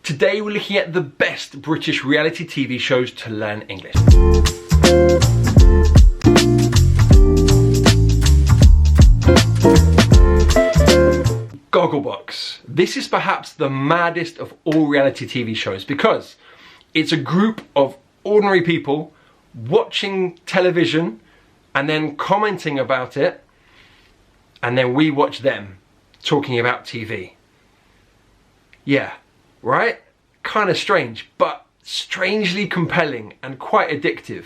Today we're looking at the best British reality TV shows to learn English. Gogglebox. This is perhaps the maddest of all reality TV shows because it's a group of ordinary people watching television and then commenting about it, and then we watch them talking about TV. Yeah, right? Kind of strange, but strangely compelling and quite addictive.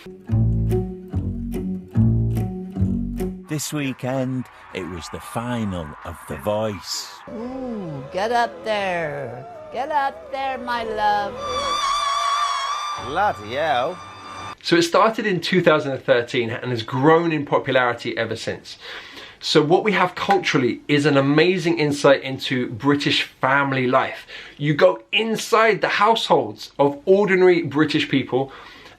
This weekend, it was the final of The Voice. Ooh, get up there. Get up there, my love. Bloody hell. So it started in 2013 and has grown in popularity ever since. So what we have culturally is an amazing insight into British family life. You go inside the households of ordinary British people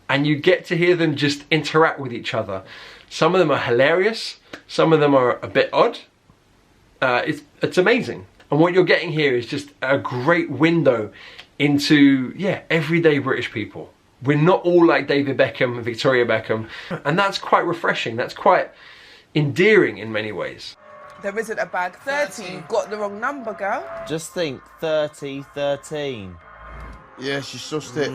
and you get to hear them just interact with each other. Some of them are hilarious, some of them are a bit odd. It's amazing. And what you're getting here is just a great window into, yeah, everyday British people. We're not all like David Beckham and Victoria Beckham, and that's quite refreshing. That's quite endearing in many ways. There isn't a bag 30. You got the wrong number, girl. Just think 30-13. Yeah, she sussed it.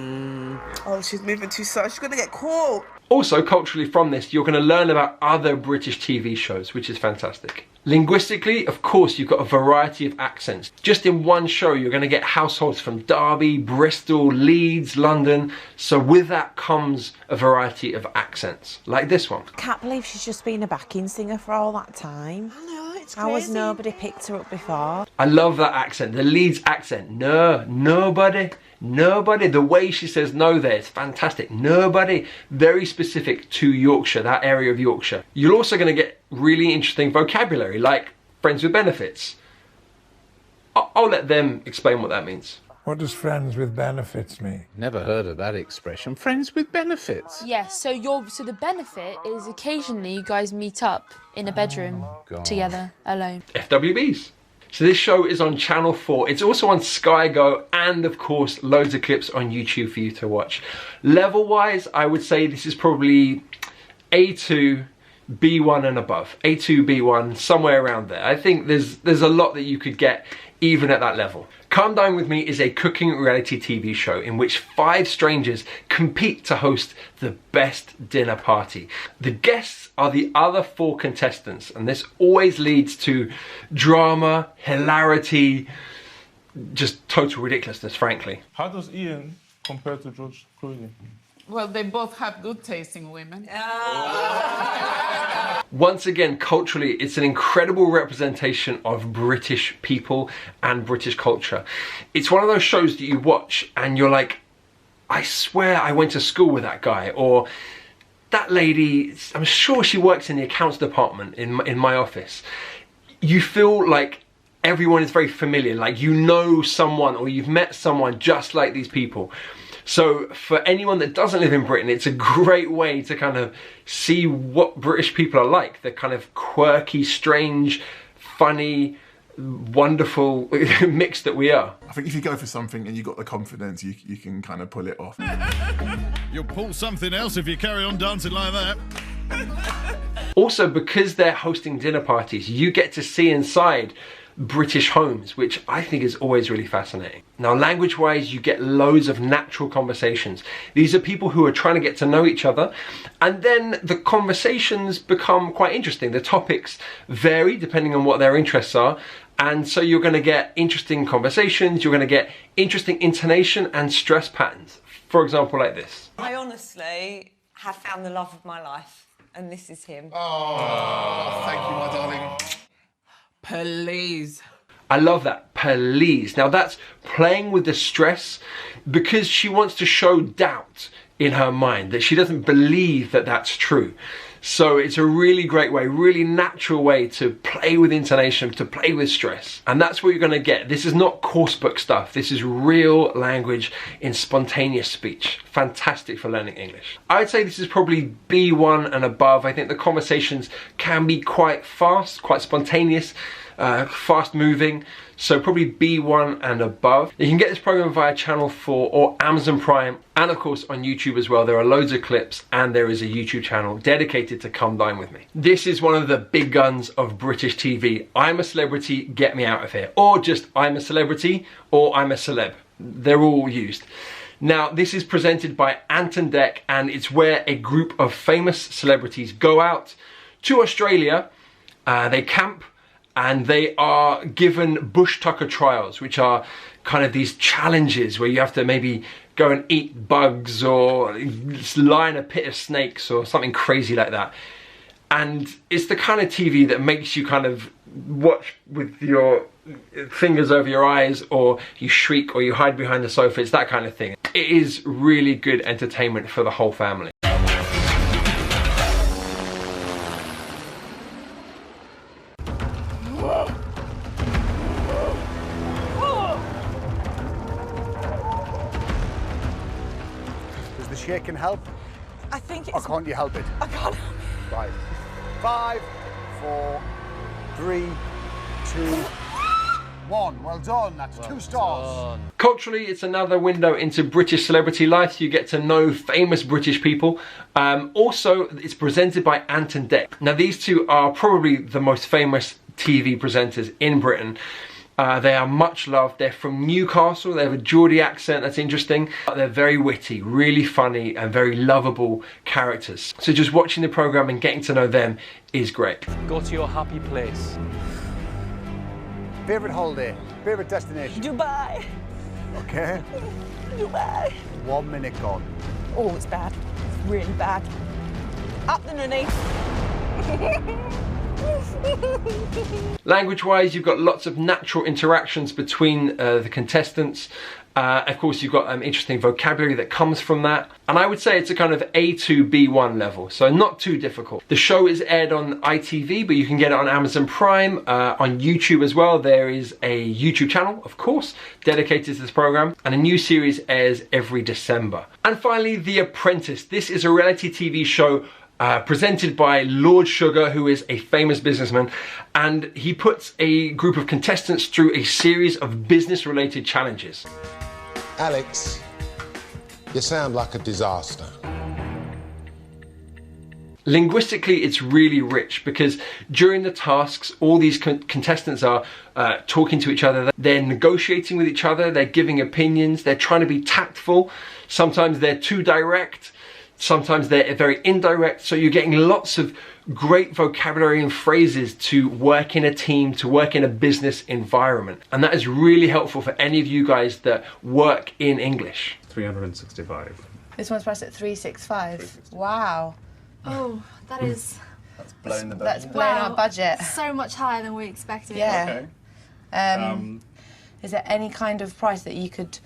Oh, she's moving too slow. She's gonna get caught. Also, culturally from this, you're going to learn about other British TV shows, which is fantastic. Linguistically, of course, you've got a variety of accents. Just in one show, you're going to get households from Derby, Bristol, Leeds, London. So with that comes a variety of accents, like this one. Can't believe she's just been a backing singer for all that time. I know, it's How has crazy. nobody picked her up before? I love that accent, the Leeds accent. No, nobody. Nobody. The way she says no there, it's fantastic. Nobody. Very specific to Yorkshire, that area of Yorkshire. You're also going to get really interesting vocabulary, like friends with benefits. I'll let them explain what that means. What does friends with benefits mean? Never heard of that expression. Friends with benefits. Yes, so the benefit is occasionally you guys meet up in a bedroom together, alone. FWBs. So this show is on Channel 4. It's also on Sky Go and of course loads of clips on YouTube for you to watch. Level wise, I would say this is probably A2, B1 and above. A2, B1, somewhere around there. I think there's a lot that you could get even at that level. Come Dine With Me is a cooking reality TV show in which 5 strangers compete to host the best dinner party. The guests are the other 4 contestants, and this always leads to drama, hilarity, just total ridiculousness, frankly. How does Ian compare to George Clooney? Well, they both have good tasting women. Once again, culturally, it's an incredible representation of British people and British culture. It's one of those shows that you watch and you're like, I swear I went to school with that guy, or that lady, I'm sure she works in the accounts department in my office. You feel like everyone is very familiar, like you know someone or you've met someone just like these people. So for anyone that doesn't live in Britain, it's a great way to kind of see what British people are like. The kind of quirky, strange, funny, wonderful mix that we are. I think if you go for something and you've got the confidence, you can kind of pull it off. You'll pull something else if you carry on dancing like that. Also, because they're hosting dinner parties, you get to see inside British homes, which I think is always really fascinating. Now, language-wise, you get loads of natural conversations. These are people who are trying to get to know each other, and then the conversations become quite interesting. The topics vary depending on what their interests are, and so you're going to get interesting conversations, you're going to get interesting intonation and stress patterns. For example, like this. I honestly have found the love of my life, and this is him. Oh, thank you, my darling. Please. I love that, please. Now that's playing with the stress because she wants to show doubt in her mind, that she doesn't believe that that's true. So it's a really great way, really natural way to play with intonation, to play with stress. And that's what you're gonna get. This is not course book stuff. This is real language in spontaneous speech. Fantastic for learning English. I would say this is probably B1 and above. I think the conversations can be quite fast, quite spontaneous. fast moving, so probably B1 and above. You can get this program via Channel 4 or Amazon Prime, and of course on YouTube as well. There are loads of clips, and there is a YouTube channel dedicated to Come Dine With Me. This is one of the big guns of British TV. I'm a celebrity, get me out of here. Or just I'm a celebrity, or I'm a celeb. They're all used. Now, this is presented by Ant and Dec, and it's where a group of famous celebrities go out to Australia, they camp, and they are given bush tucker trials, which are kind of these challenges where you have to maybe go and eat bugs or lie in a pit of snakes or something crazy like that. And it's the kind of TV that makes you kind of watch with your fingers over your eyes, or you shriek, or you hide behind the sofa. It's that kind of thing. It is really good entertainment for the whole family. Does the shaking help? I think Or can't you help it? I can't. Right. 5, 4, 3, 2, 1. Well done. That's 2 stars. Culturally, it's another window into British celebrity life. You get to know famous British people. Also, it's presented by Ant and Dec. Now, these two are probably the most famous TV presenters in Britain. They are much loved. They're from Newcastle. They have a Geordie accent that's interesting. They're very witty, really funny, and very lovable characters. So just watching the programme and getting to know them is great. Go to your happy place. Favourite holiday? Favourite destination? Dubai. Okay. Dubai. 1 minute gone. Oh, it's bad. It's really bad. Up the nunny. Language-wise, you've got lots of natural interactions between the contestants. Of course, you've got interesting vocabulary that comes from that. And I would say it's a kind of A2, B1 level, so not too difficult. The show is aired on ITV, but you can get it on Amazon Prime, on YouTube as well. There is a YouTube channel, of course, dedicated to this program, and a new series airs every December. And finally, The Apprentice. This is a reality TV show presented by Lord Sugar, who is a famous businessman, and he puts a group of contestants through a series of business-related challenges. Alex, you sound like a disaster. Linguistically, it's really rich because during the tasks, all these contestants are talking to each other. They're negotiating with each other. They're giving opinions. They're trying to be tactful. Sometimes they're too direct. Sometimes they're very indirect. So you're getting lots of great vocabulary and phrases to work in a team, to work in a business environment. And that is really helpful for any of you guys that work in English. 365. This one's priced at 365. Wow. Oh, that is... That's blown the budget. That's blown our budget. So much higher than we expected. Yeah. Okay. Is there any kind of price that you could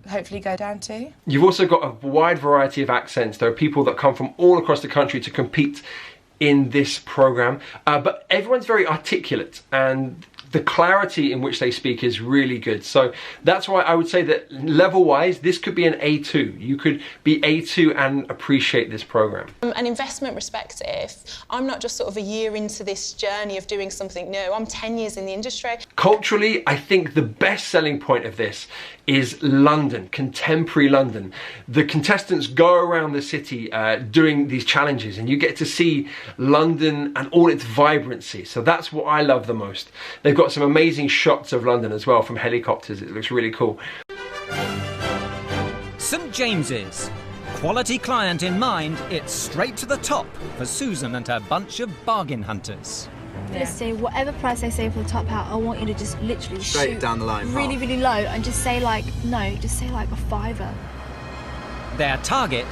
hopefully go down to? You've also got a wide variety of accents. There are people that come from all across the country to compete in this program, but everyone's very articulate, and the clarity in which they speak is really good. So that's why I would say that level-wise, this could be an A2. You could be A2 and appreciate this program. From an investment perspective, I'm not just sort of a year into this journey of doing something new. I'm 10 years in the industry. Culturally, I think the best selling point of this is London, contemporary London. The contestants go around the city doing these challenges, and you get to see London and all its vibrancy. So that's what I love the most. They've got some amazing shots of London as well from helicopters. It looks really cool. St James's. Quality client in mind, it's straight to the top for Susan and her bunch of bargain hunters. Honestly, whatever price they say for the top hat, I want you to just literally straight shoot down the line, really, half. really low, and just say like, no, just say like a £5. Their target,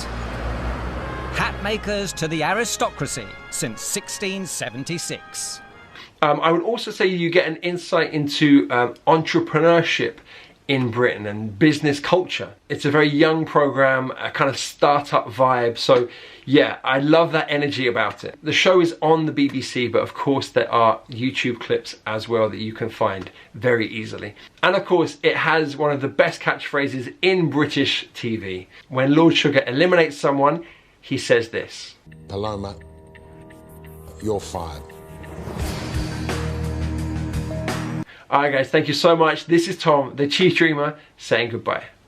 hat makers to the aristocracy since 1676. I would also say you get an insight into entrepreneurship in Britain and business culture. It's a very young program, a kind of startup vibe. So yeah, I love that energy about it. The show is on the BBC, but of course there are YouTube clips as well that you can find very easily. And of course, it has one of the best catchphrases in British TV. When Lord Sugar eliminates someone, he says this. Paloma, you're fired. Alright guys, thank you so much. This is Tom, the Chief Dreamer, saying goodbye.